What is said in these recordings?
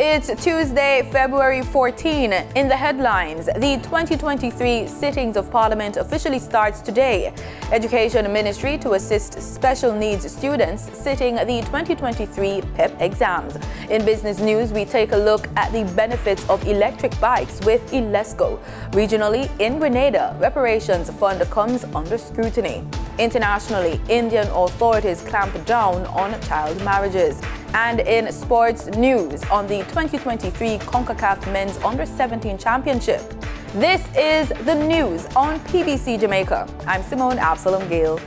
It's Tuesday, February 14. In the headlines, the 2023 sittings of Parliament officially starts today. Education Ministry to assist special needs students sitting the 2023 PEP exams. In business news, we take a look at the benefits of electric bikes with Ilesco. Regionally, in Grenada, reparations fund comes under scrutiny. Internationally, Indian authorities clamp down on child marriages. And in sports news, on the 2023 Concacaf Men's Under-17 Championship. This is the news on PBC Jamaica. I'm Simone Absalom Gale.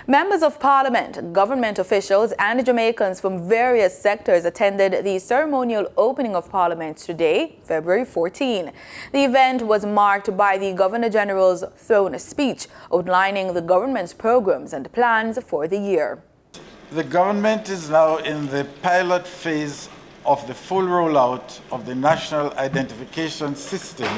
Members of Parliament, government officials, and Jamaicans from various sectors attended the ceremonial opening of Parliament today, February 14. The event was marked by the Governor-General's throne speech outlining the government's programs and plans for the year. The government is now in the pilot phase of the full rollout of the National Identification System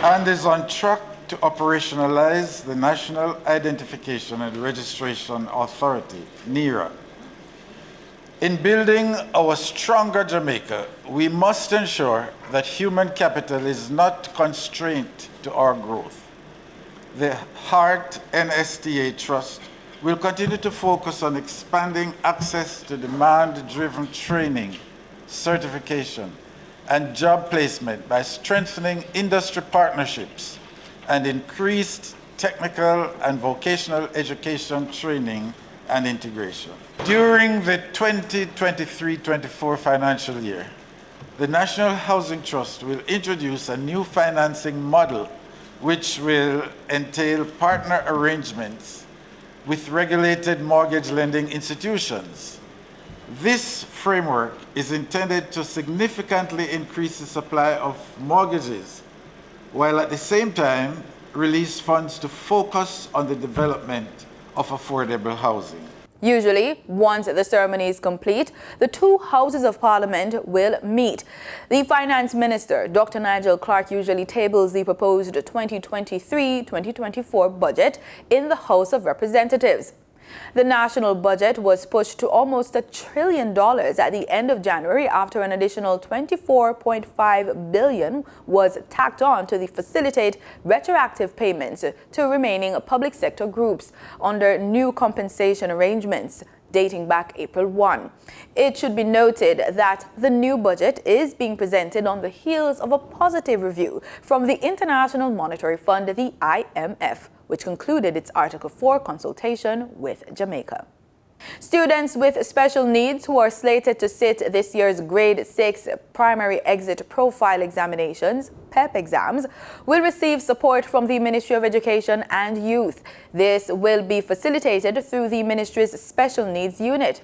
and is on track to operationalize the National Identification and Registration Authority, NIRA. In building our stronger Jamaica, we must ensure that human capital is not constraint to our growth. The Heart NSTA Trust will continue to focus on expanding access to demand-driven training, certification, and job placement by strengthening industry partnerships and increased technical and vocational education training and integration. During the 2023-24 financial year, the National Housing Trust will introduce a new financing model which will entail partner arrangements with regulated mortgage lending institutions. This framework is intended to significantly increase the supply of mortgages, while at the same time release funds to focus on the development of affordable housing. Usually, once the ceremony is complete, the two houses of Parliament will meet. The Finance Minister, Dr. Nigel Clark, usually tables the proposed 2023-2024 budget in the House of Representatives. The national budget was pushed to almost $1 trillion at the end of January after an additional $24.5 billion was tacked on to facilitate retroactive payments to remaining public sector groups under new compensation arrangements dating back April 1. It should be noted that the new budget is being presented on the heels of a positive review from the International Monetary Fund, the IMF, which concluded its Article 4 consultation with Jamaica. Students with special needs who are slated to sit this year's Grade 6 Primary Exit Profile Examinations, PEP exams, will receive support from the Ministry of Education and Youth. This will be facilitated through the Ministry's Special Needs Unit.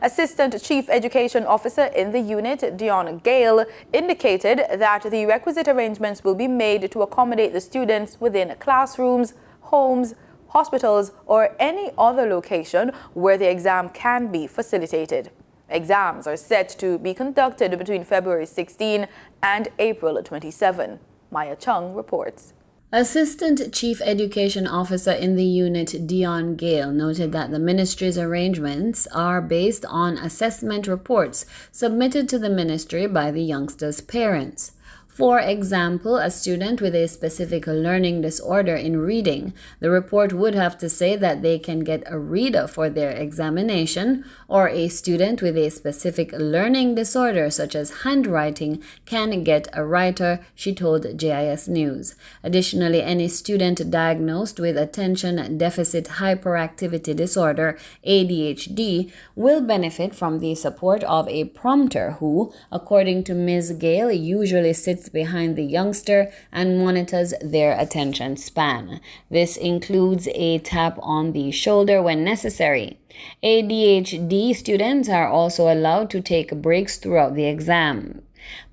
Assistant Chief Education Officer in the unit, Dion Gale, indicated that the requisite arrangements will be made to accommodate the students within classrooms, homes, hospitals, or any other location where the exam can be facilitated. Exams are set to be conducted between February 16 and April 27. Maya Chung reports. Assistant Chief Education Officer in the unit, Dion Gale, noted that the ministry's arrangements are based on assessment reports submitted to the ministry by the youngsters' parents. For example, a student with a specific learning disorder in reading, the report would have to say that they can get a reader for their examination, or a student with a specific learning disorder such as handwriting can get a writer, she told JIS News. Additionally, any student diagnosed with attention deficit hyperactivity disorder, ADHD, will benefit from the support of a prompter who, according to Ms. Gale, usually sits behind the youngster and monitors their attention span. This includes a tap on the shoulder when necessary. ADHD students are also allowed to take breaks throughout the exam.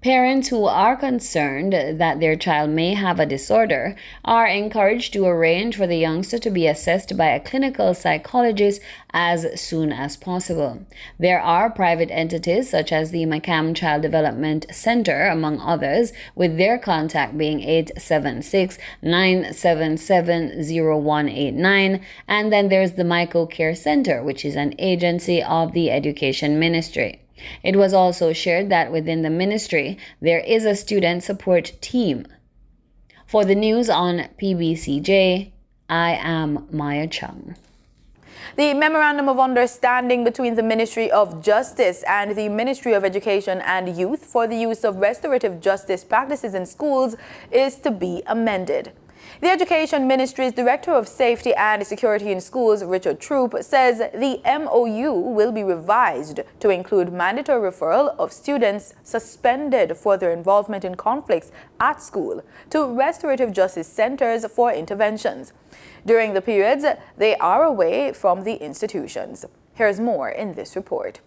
Parents who are concerned that their child may have a disorder are encouraged to arrange for the youngster to be assessed by a clinical psychologist as soon as possible. There are private entities such as the McCam Child Development Center, among others, with their contact being 876-977-0189, and then there's the Myco Care Center, which is an agency of the Education Ministry. It was also shared that within the ministry, there is a student support team. For the news on PBCJ, I am Maya Chung. The Memorandum of Understanding between the Ministry of Justice and the Ministry of Education and Youth for the use of restorative justice practices in schools is to be amended. The Education Ministry's Director of Safety and Security in Schools, Richard Troop, says the MOU will be revised to include mandatory referral of students suspended for their involvement in conflicts at school to restorative justice centers for interventions during the periods they are away from the institutions. Here's more in this report.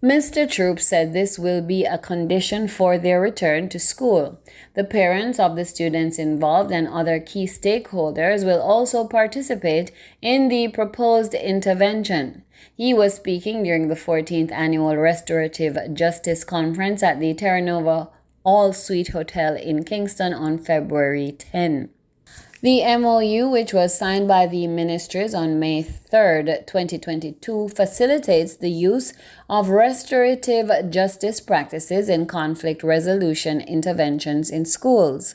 Mr. Troop said this will be a condition for their return to school. The parents of the students involved and other key stakeholders will also participate in the proposed intervention. He was speaking during the 14th Annual Restorative Justice Conference at the Terra Nova All-Suite Hotel in Kingston on February 10. The MOU, which was signed by the ministries on May 3, 2022, facilitates the use of restorative justice practices in conflict resolution interventions in schools.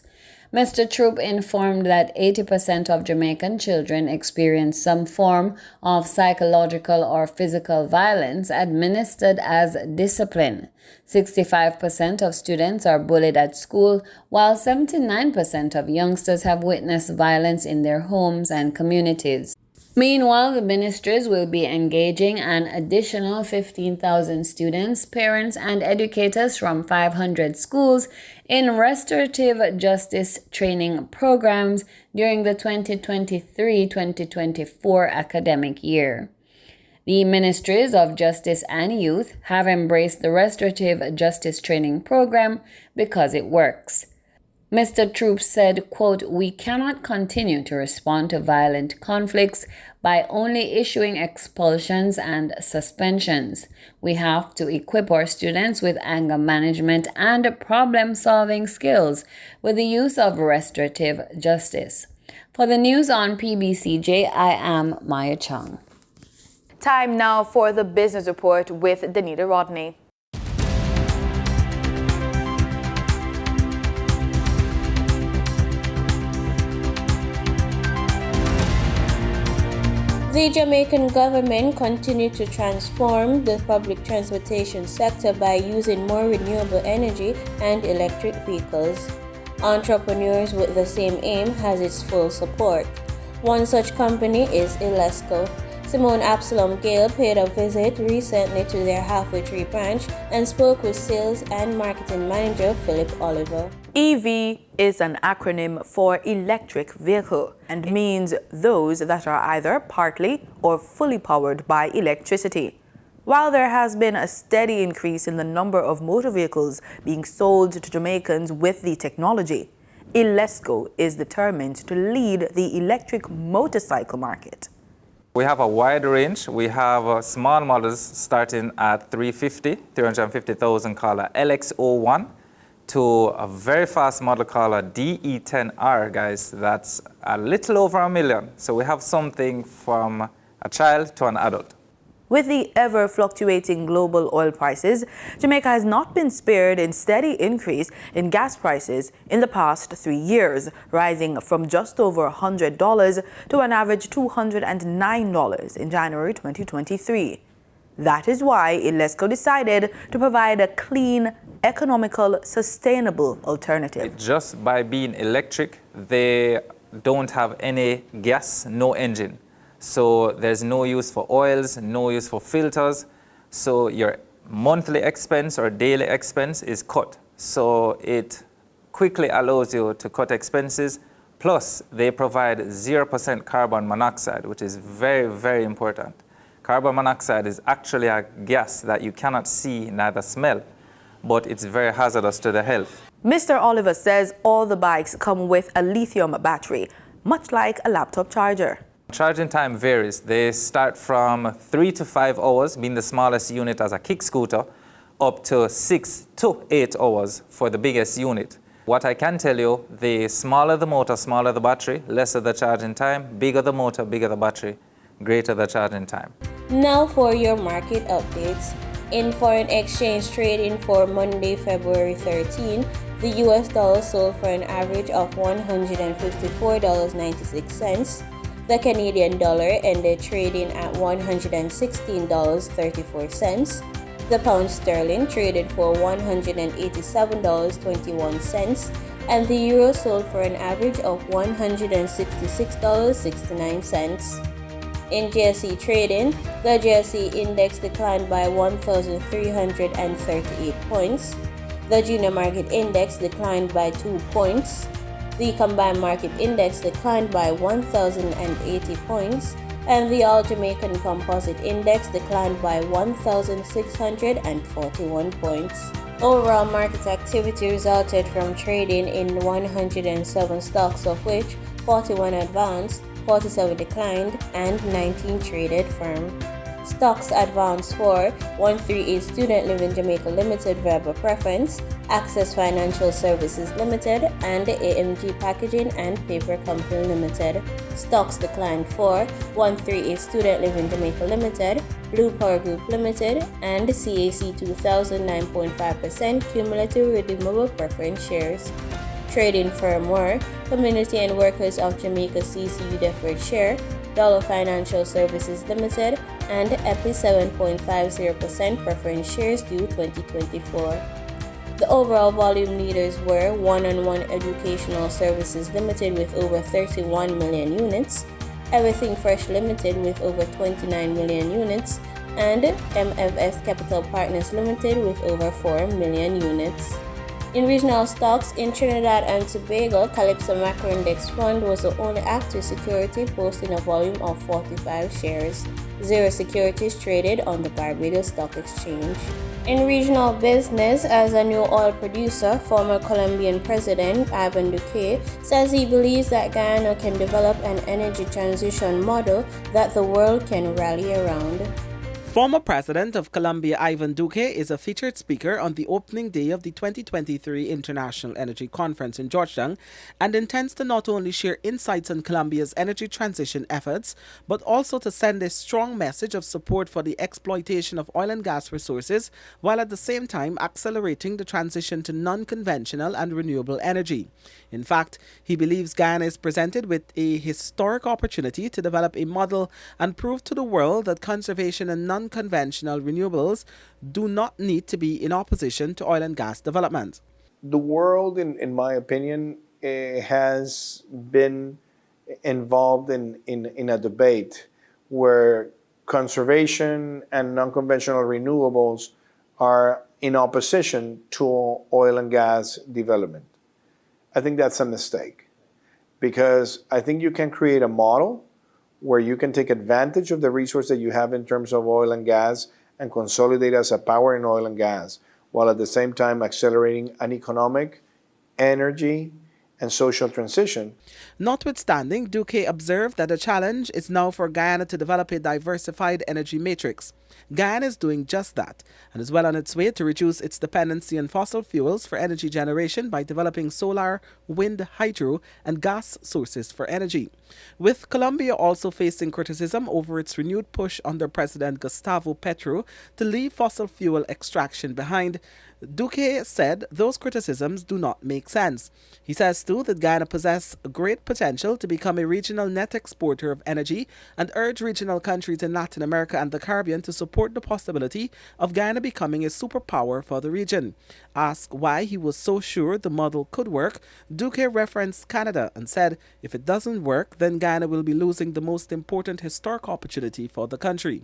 Mr. Troop informed that 80% of Jamaican children experience some form of psychological or physical violence administered as discipline. 65% of students are bullied at school, while 79% of youngsters have witnessed violence in their homes and communities. Meanwhile, the ministries will be engaging an additional 15,000 students, parents, and educators from 500 schools in restorative justice training programs during the 2023-2024 academic year. The Ministries of Justice and Youth have embraced the restorative justice training program because it works. Mr. Troop said, quote, "We cannot continue to respond to violent conflicts by only issuing expulsions and suspensions. We have to equip our students with anger management and problem-solving skills with the use of restorative justice." For the news on PBCJ, I am Maya Chung. Time now for the business report with Danita Rodney. The Jamaican government continued to transform the public transportation sector by using more renewable energy and electric vehicles. Entrepreneurs with the same aim has its full support. One such company is Ilesco. Simone Absalom Gale paid a visit recently to their Halfway Tree branch and spoke with sales and marketing manager Philip Oliver. EV is an acronym for electric vehicle and means those that are either partly or fully powered by electricity. While there has been a steady increase in the number of motor vehicles being sold to Jamaicans with the technology, Ilesco is determined to lead the electric motorcycle market. We have a wide range. We have small models starting at 350,000 called a LX01 to a very fast model called a DE10R, guys. That's a little over $1 million. So we have something from a child to an adult. With the ever-fluctuating global oil prices, Jamaica has not been spared in steady increase in gas prices in the past 3 years, rising from just over $100 to an average $209 in January 2023. That is why Ilesco decided to provide a clean, economical, sustainable alternative. Just by being electric, they don't have any gas, no engine. So there's no use for oils, no use for filters. So your monthly expense or daily expense is cut. So it quickly allows you to cut expenses. Plus, they provide 0% carbon monoxide, which is very, very important. Carbon monoxide is actually a gas that you cannot see, neither smell. but it's very hazardous to the health. Mr. Oliver says all the bikes come with a lithium battery, much like a laptop charger. Charging time varies. They start from 3 to 5 hours, being the smallest unit as a kick scooter, up to 6 to 8 hours for the biggest unit. What I can tell you, the smaller the motor, smaller the battery, lesser the charging time, bigger the motor, bigger the battery, greater the charging time. Now for your market updates. In foreign exchange trading for Monday, February 13, the US dollar sold for an average of $154.96. The Canadian dollar ended trading at $116.34. The pound sterling traded for $187.21, and the euro sold for an average of $166.69. In JSE trading, the JSE index declined by 1,338 points. The junior market index declined by 2 points. The combined market index declined by 1,080 points, and the all Jamaican composite index declined by 1,641 points. Overall market activity resulted from trading in 107 stocks, of which 41 advanced, 47 declined, and 19 traded firm. Stocks advanced for 138 Student Living Jamaica Limited Verbal Preference, Access Financial Services Limited, and AMG Packaging and Paper Company Limited. Stocks declined for 138 Student Living Jamaica Limited, Blue Power Group Limited, and CAC 2000 9.5% cumulative redeemable preference shares. Trading firm were Community and Workers of Jamaica CCU Deferred Share, Dollar Financial Services Limited, and EPI 7.50% preference shares due 2024. The overall volume leaders were One-on-One Educational Services Limited with over 31 million units, Everything Fresh Limited with over 29 million units, and MFS Capital Partners Limited with over 4 million units. In regional stocks, in Trinidad and Tobago, Calypso Macro Index Fund was the only active security posting a volume of 45 shares. Zero securities traded on the Barbados Stock Exchange. In regional business, as a new oil producer, former Colombian President Ivan Duque says he believes that Guyana can develop an energy transition model that the world can rally around. Former President of Colombia Ivan Duque is a featured speaker on the opening day of the 2023 International Energy Conference in Georgetown and intends to not only share insights on Colombia's energy transition efforts, but also to send a strong message of support for the exploitation of oil and gas resources, while at the same time accelerating the transition to non-conventional and renewable energy. In fact, he believes Guyana is presented with a historic opportunity to develop a model and prove to the world that conservation and non-conventional renewables do not need to be in opposition to oil and gas development. The world, in my opinion, has been involved in a debate where conservation and non-conventional renewables are in opposition to oil and gas development. I think that's a mistake, because I think you can create a model where you can take advantage of the resource that you have in terms of oil and gas and consolidate as a power in oil and gas, while at the same time accelerating an economic, energy, and social transition. Notwithstanding, Duque observed that the challenge is now for Guyana to develop a diversified energy matrix. Guyana is doing just that and is well on its way to reduce its dependency on fossil fuels for energy generation by developing solar, wind, hydro, and gas sources for energy. With Colombia also facing criticism over its renewed push under President Gustavo Petro to leave fossil fuel extraction behind, Duque said those criticisms do not make sense. He says too that Guyana possesses great potential to become a regional net exporter of energy and urged regional countries in Latin America and the Caribbean to support the possibility of Guyana becoming a superpower for the region. Asked why he was so sure the model could work, Duque referenced Canada and said if it doesn't work, then Guyana will be losing the most important historic opportunity for the country.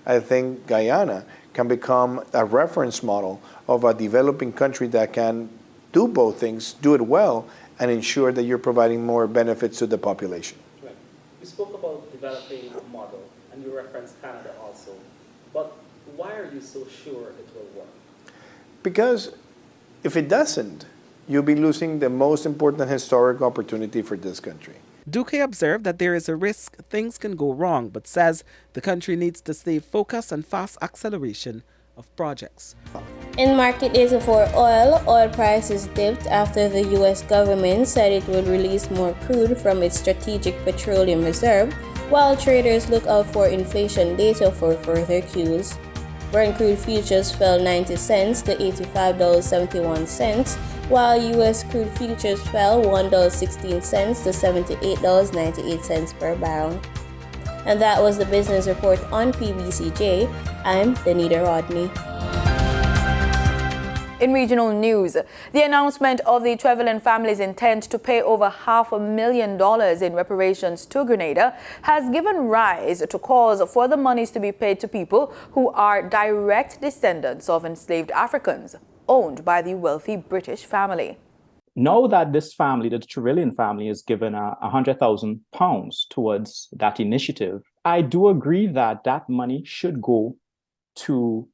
I think Guyana can become a reference model of a developing country that can do both things, do it well, and ensure that you're providing more benefits to the population. Right. You spoke about developing a model, and you referenced Canada also. But why are you so sure it will work? Because if it doesn't, you'll be losing the most important historic opportunity for this country. Duque observed that there is a risk things can go wrong, but says the country needs to stay focused on fast acceleration of projects. In market data for oil prices dipped after the U.S. government said it would release more crude from its strategic petroleum reserve, while traders look out for inflation data for further cues. Brent crude futures fell 90 cents to $85.71, while U.S. crude futures fell $1.16 to $78.98 per barrel. And that was the business report on PBCJ. I'm Danita Rodney. In regional news, the announcement of the Trevelyan family's intent to pay over $500,000 in reparations to Grenada has given rise to calls for the monies to be paid to people who are direct descendants of enslaved Africans, owned by the wealthy British family. Now that this family, the Trevelyan family, is given £100,000 towards that initiative, I do agree that that money should go to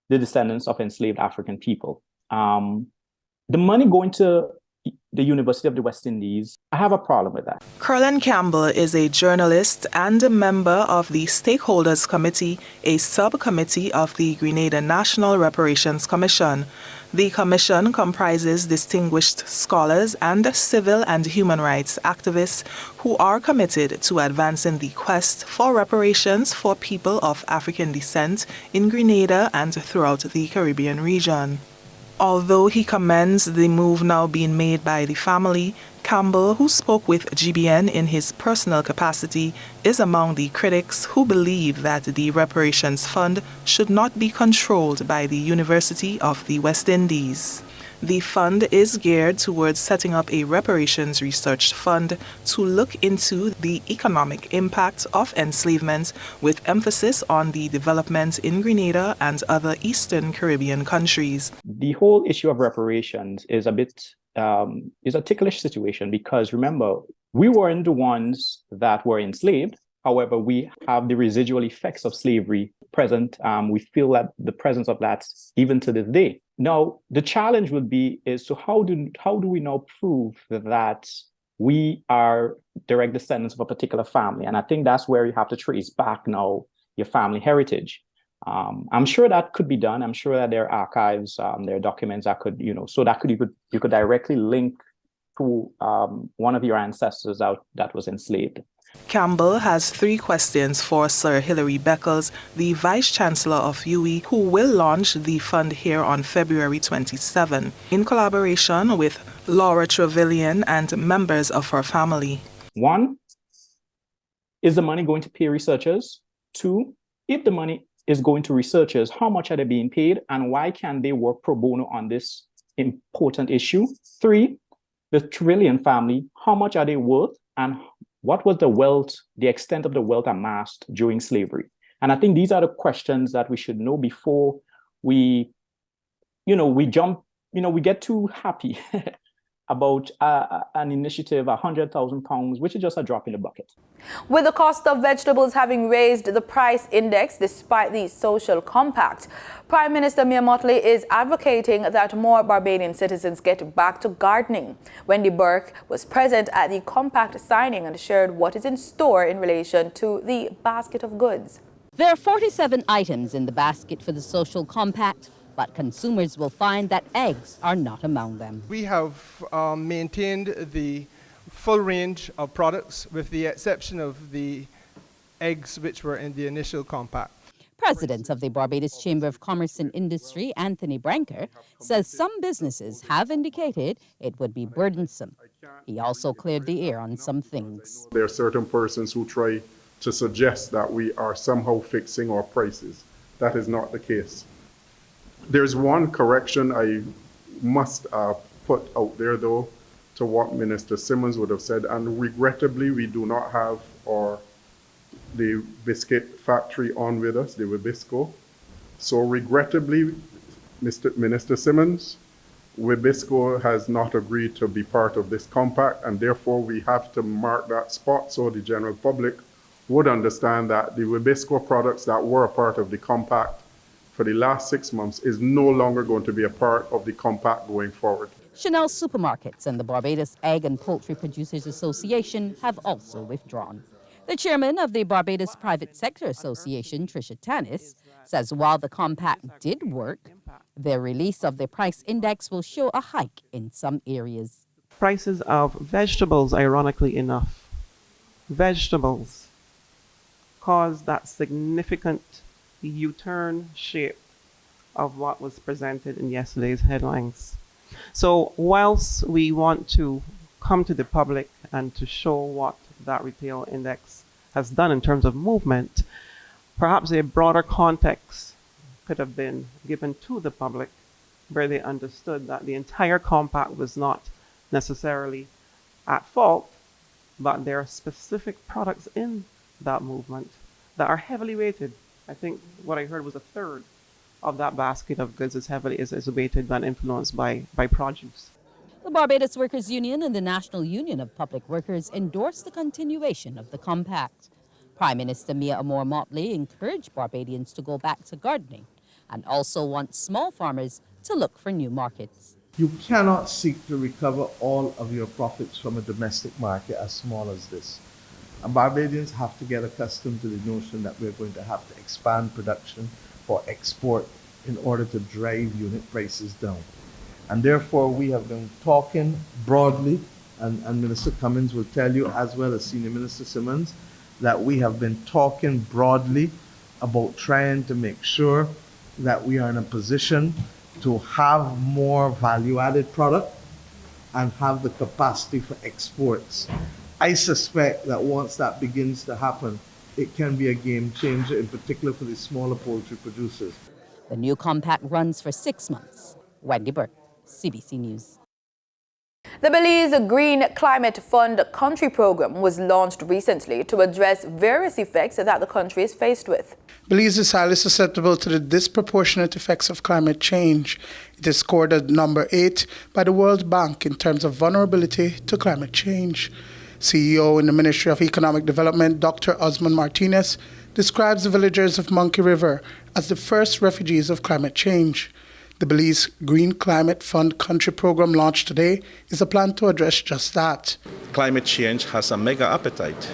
the descendants of enslaved African people. The money going to the University of the West Indies, I have a problem with that. Curlin Campbell is a journalist and a member of the Stakeholders Committee, a subcommittee of the Grenada National Reparations Commission. The commission comprises distinguished scholars and civil and human rights activists who are committed to advancing the quest for reparations for people of African descent in Grenada and throughout the Caribbean region. Although he commends the move now being made by the family, Campbell, who spoke with GBN in his personal capacity, is among the critics who believe that the reparations fund should not be controlled by the University of the West Indies. The fund is geared towards setting up a reparations research fund to look into the economic impact of enslavement, with emphasis on the development in Grenada and other Eastern Caribbean countries. The whole issue of reparations is a ticklish situation because, remember, we weren't the ones that were enslaved. However, we have the residual effects of slavery present. We feel that the presence of that even to this day. Now, the challenge would be is so how do we now prove that we are direct descendants of a particular family? And I think that's where you have to trace back now your family heritage. I'm sure that could be done. I'm sure that there are archives, there are documents that could, so that you could directly link to one of your ancestors that was enslaved. Campbell has 3 questions for Sir Hilary Beckles, the Vice-Chancellor of UWI, who will launch the fund here on February 27, in collaboration with Laura Trevelyan and members of her family. 1, is the money going to pay researchers? 2, if the money is going to researchers, how much are they being paid and why can't they work pro bono on this important issue? 3, the Trevelyan family, how much are they worth and what was the extent of the wealth amassed during slavery? And I think these are the questions that we should know before we get too happy about an initiative, £100,000, which is just a drop in the bucket. With the cost of vegetables having raised the price index despite the social compact, Prime Minister Mia Mottley is advocating that more Barbadian citizens get back to gardening. Wendy Burke was present at the compact signing and shared what is in store in relation to the basket of goods. There are 47 items in the basket for the social compact, but consumers will find that eggs are not among them. We have maintained the full range of products with the exception of the eggs which were in the initial compact. President of the Barbados Chamber of Commerce and Industry, Anthony Branker, says some businesses have indicated it would be burdensome. He also cleared the air on some things. There are certain persons who try to suggest that we are somehow fixing our prices. That is not the case. There's one correction I must put out there, though, to what Minister Simmons would have said, and regrettably, we do not have the biscuit factory on with us, the Wibisco. So regrettably, Minister Simmons, Wibisco has not agreed to be part of this compact, and therefore we have to mark that spot so the general public would understand that the Wibisco products that were a part of the compact for the last 6 months is no longer going to be a part of the compact going forward. Chanel Supermarkets and the Barbados Egg and Poultry Producers Association have also withdrawn. The chairman of the Barbados Private Sector Association, Tricia Tanis, says while the compact did work, the release of the price index will show a hike in some areas. Prices of vegetables, ironically enough, vegetables caused that significant U-turn shape of what was presented in yesterday's headlines. So whilst we want to come to the public and to show what that retail index has done in terms of movement, perhaps a broader context could have been given to the public where they understood that the entire compact was not necessarily at fault, but there are specific products in that movement that are heavily weighted. I think what I heard was a third of that basket of goods is weighted and influenced by produce. The Barbados Workers Union and the National Union of Public Workers endorsed the continuation of the compact. Prime Minister Mia Amor Motley encouraged Barbadians to go back to gardening and also wants small farmers to look for new markets. You cannot seek to recover all of your profits from a domestic market as small as this. And Barbadians have to get accustomed to the notion that we're going to have to expand production for export in order to drive unit prices down. And therefore, we have been talking broadly, and Minister Cummins will tell you, as well as Senior Minister Simmons, that we have been talking broadly about trying to make sure that we are in a position to have more value-added product and have the capacity for exports. I suspect that once that begins to happen, it can be a game changer, in particular for the smaller poultry producers. The new compact runs for 6 months. Wendy Burke, CBC News. The Belize Green Climate Fund Country Program was launched recently to address various effects that the country is faced with. Belize is highly susceptible to the disproportionate effects of climate change. It is scored at number 8 by the World Bank in terms of vulnerability to climate change. CEO in the Ministry of Economic Development, Dr. Osman Martinez, describes the villagers of Monkey River as the first refugees of climate change. The Belize Green Climate Fund Country Program launched today is a plan to address just that. Climate change has a mega appetite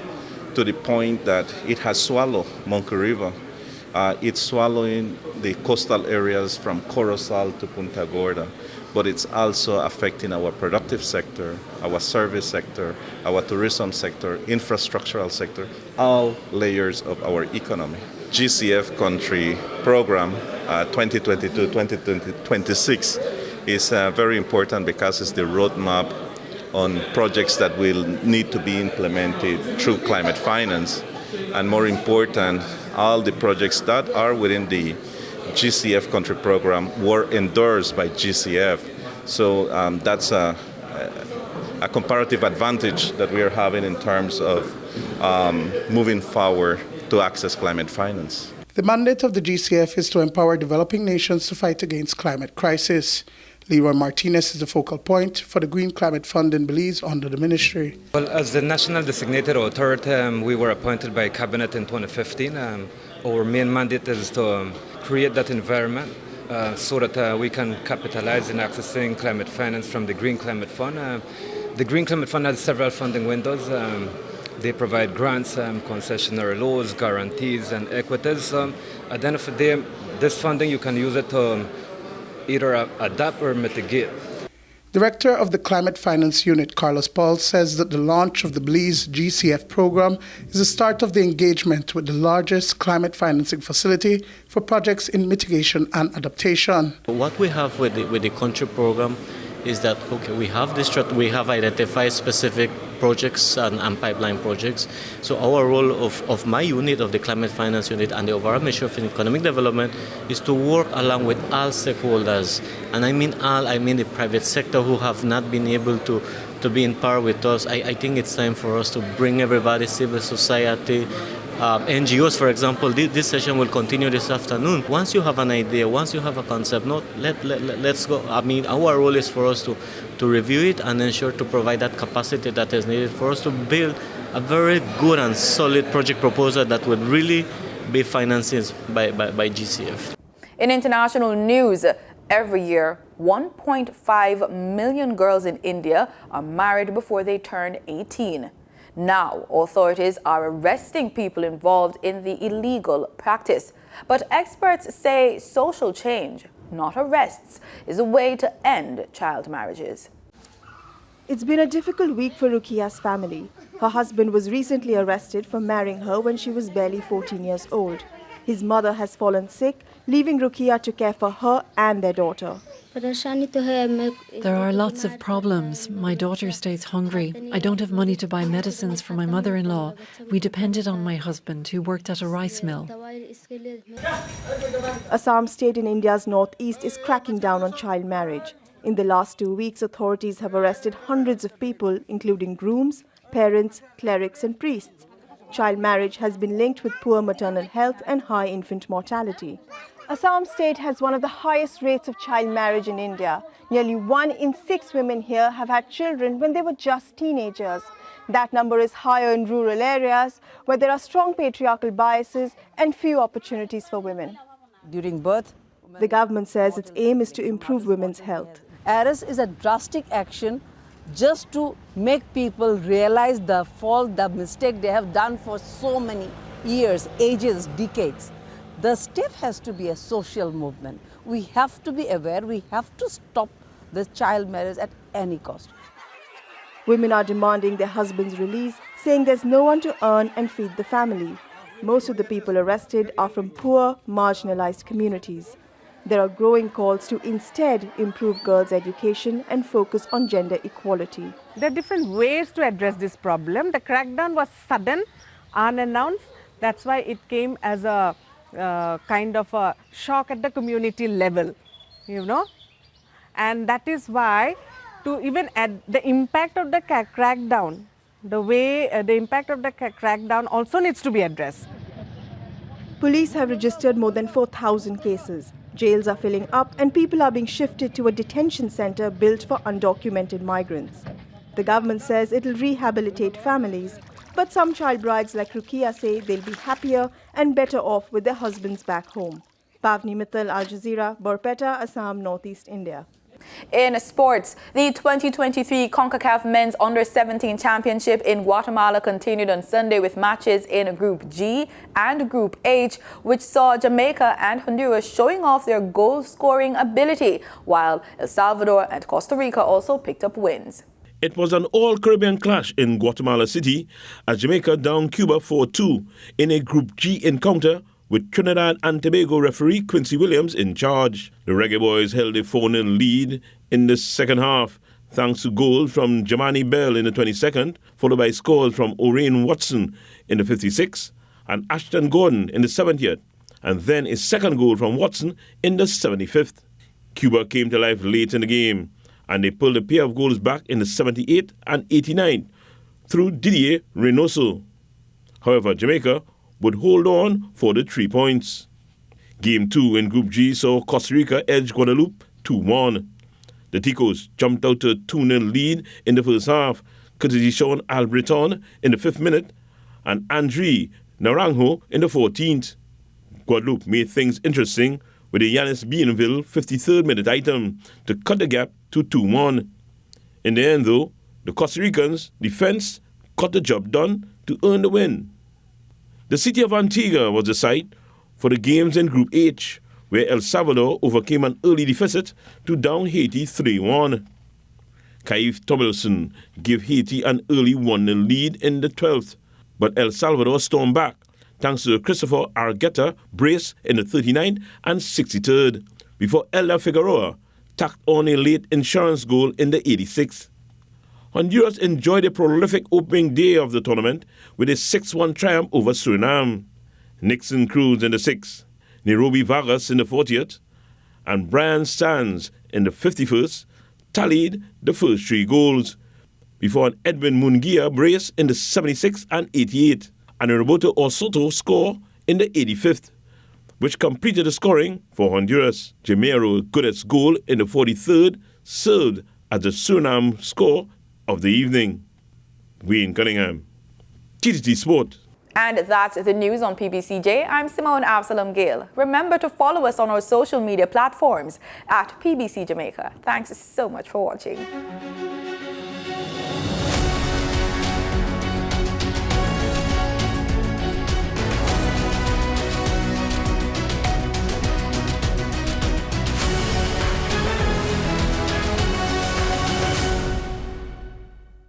to the point that it has swallowed Monkey River. It's swallowing the coastal areas from Corozal to Punta Gorda, but it's also affecting our productive sector, our service sector, our tourism sector, infrastructural sector, all layers of our economy. GCF country program 2022-2026 is very important because it's the roadmap on projects that will need to be implemented through climate finance. And more important, all the projects that are within the GCF country program were endorsed by GCF. So that's a comparative advantage that we are having in terms of moving forward to access climate finance. The mandate of the GCF is to empower developing nations to fight against climate crisis. Leroy Martinez is the focal point for the Green Climate Fund in Belize under the ministry. Well, as the national designated authority, we were appointed by Cabinet in 2015. Our main mandate is to create that environment so that we can capitalize in accessing climate finance from the Green Climate Fund. The Green Climate Fund has several funding windows. They provide grants, concessionary loans, guarantees, and equities. At the end of the day, this funding, you can use it to either adapt or mitigate. Director of the Climate Finance Unit, Carlos Paul, says that the launch of the Belize GCF program is the start of the engagement with the largest climate financing facility for projects in mitigation and adaptation. What we have with the country program is that, okay, we have identified specific projects and pipeline projects. So our role of my unit, of the Climate Finance Unit, and the overall Ministry of Economic Development is to work along with all stakeholders. And I mean all, I mean the private sector who have not been able to be in power with us. I think it's time for us to bring everybody, civil society, NGOs, for example. This session will continue this afternoon. Once you have an idea, once you have a concept, let's go. I mean, our role is for us to review it and ensure to provide that capacity that is needed for us to build a very good and solid project proposal that would really be financed by GCF. In international news, every year, 1.5 million girls in India are married before they turn 18. Now, authorities are arresting people involved in the illegal practice. But experts say social change, not arrests, is a way to end child marriages. It's been a difficult week for Rukia's family. Her husband was recently arrested for marrying her when she was barely 14 years old. His mother has fallen sick, leaving Rukia to care for her and their daughter. There are lots of problems. My daughter stays hungry. I don't have money to buy medicines for my mother-in-law. We depended on my husband, who worked at a rice mill. Assam state in India's northeast is cracking down on child marriage. In the last 2 weeks, authorities have arrested hundreds of people, including grooms, parents, clerics and priests. Child marriage has been linked with poor maternal health and high infant mortality. Assam state has one of the highest rates of child marriage in India. Nearly 1 in 6 women here have had children when they were just teenagers. That number is higher in rural areas where there are strong patriarchal biases and few opportunities for women. During birth, the government says its aim is to improve women's health. Arrest is a drastic action just to make people realize the fault, the mistake they have done for so many years, ages, decades. The step has to be a social movement. We have to be aware, we have to stop the child marriage at any cost. Women are demanding their husband's release, saying there's no one to earn and feed the family. Most of the people arrested are from poor, marginalized communities. There are growing calls to instead improve girls' education and focus on gender equality. There are different ways to address this problem. The crackdown was sudden, unannounced. That's why it came as a kind of a shock at the community level, And that is why to even add the impact of the crackdown, the impact of the crackdown also needs to be addressed. Police have registered more than 4,000 cases. Jails are filling up and people are being shifted to a detention center built for undocumented migrants. The government says it'll rehabilitate families, but some child brides like Rukia say they'll be happier and better off with their husbands back home. Pavni Mittal, Al Jazeera, Borpeta, Assam, Northeast India. In sports, the 2023 Concacaf Men's Under-17 Championship in Guatemala continued on Sunday with matches in Group G and Group H, which saw Jamaica and Honduras showing off their goal-scoring ability, while El Salvador and Costa Rica also picked up wins. It was an all-Caribbean clash in Guatemala City as Jamaica downed Cuba 4-2 in a Group G encounter with Trinidad and Tobago referee Quincy Williams in charge. The Reggae Boys held a 4-0 lead in the second half, thanks to goals from Jamani Bell in the 22nd, followed by scores from Orane Watson in the 56th and Ashton Gordon in the 70th, and then a second goal from Watson in the 75th. Cuba came to life late in the game, and they pulled a pair of goals back in the 78th and 89th through Didier Reynoso. However, Jamaica would hold on for the 3 points. Game 2 in Group G saw Costa Rica edge Guadeloupe 2-1. The Ticos jumped out to a 2-0 lead in the first half, courtesy Sean Albreton in the 5th minute and Andre Naranjo in the 14th. Guadeloupe made things interesting with a Yanis Bienville 53rd minute item to cut the gap to 2-1. In the end, though, the Costa Ricans' defense got the job done to earn the win. The city of Antigua was the site for the games in Group H, where El Salvador overcame an early deficit to down Haiti 3-1. Kaif Tomlinson gave Haiti an early 1-0 lead in the 12th, but El Salvador stormed back thanks to Christopher Argueta brace in the 39th and 63rd, before Elda Figueroa tacked on a late insurance goal in the 86th. Honduras enjoyed a prolific opening day of the tournament with a 6-1 triumph over Suriname. Nixon Cruz in the 6th, Nairobi Vargas in the 40th, and Brian Sands in the 51st tallied the first 3 goals, before an Edwin Munguia brace in the 76th and 88th, and a Roberto Osoto score in the 85th, which completed the scoring for Honduras. Jamero Goodet's goal in the 43rd served as the Suriname score of the evening. Wayne Cunningham, TTT Sport. And that's the news on PBCJ. I'm Simone Absalom Gale. Remember to follow us on our social media platforms at PBCJamaica. Thanks so much for watching.